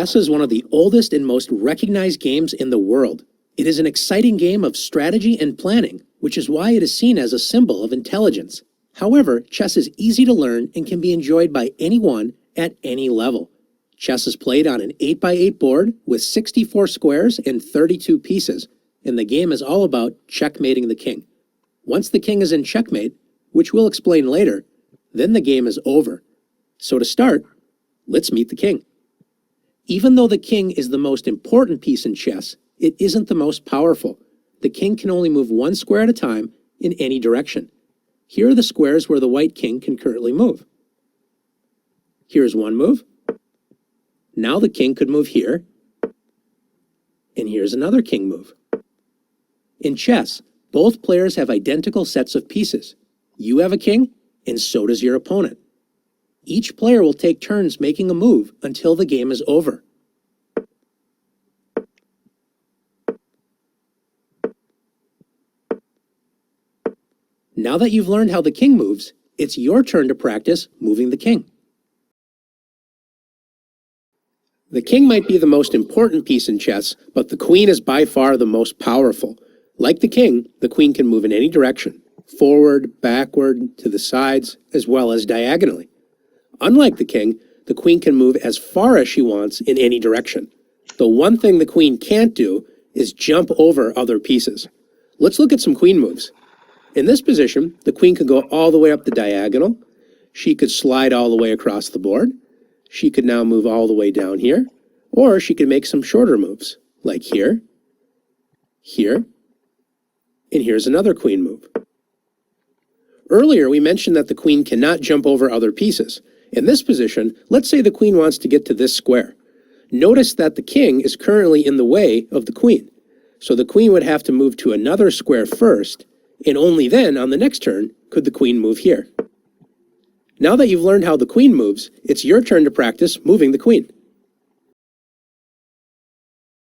Chess is one of the oldest and most recognized games in the world. It is an exciting game of strategy and planning, which is why it is seen as a symbol of intelligence. However, chess is easy to learn and can be enjoyed by anyone at any level. Chess is played on an 8x8 board with 64 squares and 32 pieces, and the game is all about checkmating the king. Once the king is in checkmate, which we'll explain later, then the game is over. So to start, let's meet the king. Even though the king is the most important piece in chess, it isn't the most powerful. The king can only move one square at a time in any direction. Here are the squares where the white king can currently move. Here's one move. Now the king could move here, and here's another king move. In chess, both players have identical sets of pieces. You have a king, and so does your opponent. Each player will take turns making a move until the game is over. Now that you've learned how the king moves, it's your turn to practice moving the king. The king might be the most important piece in chess, but the queen is by far the most powerful. Like the king, the queen can move in any direction, forward, backward, to the sides, as well as diagonally. Unlike the king, the queen can move as far as she wants in any direction. The one thing the queen can't do is jump over other pieces. Let's look at some queen moves. In this position, the queen could go all the way up the diagonal. She could slide all the way across the board. She could now move all the way down here. Or she could make some shorter moves, like here, here, and here's another queen move. Earlier, we mentioned that the queen cannot jump over other pieces. In this position, let's say the queen wants to get to this square. Notice that the king is currently in the way of the queen. So the queen would have to move to another square first, and only then, on the next turn, could the queen move here. Now that you've learned how the queen moves, it's your turn to practice moving the queen.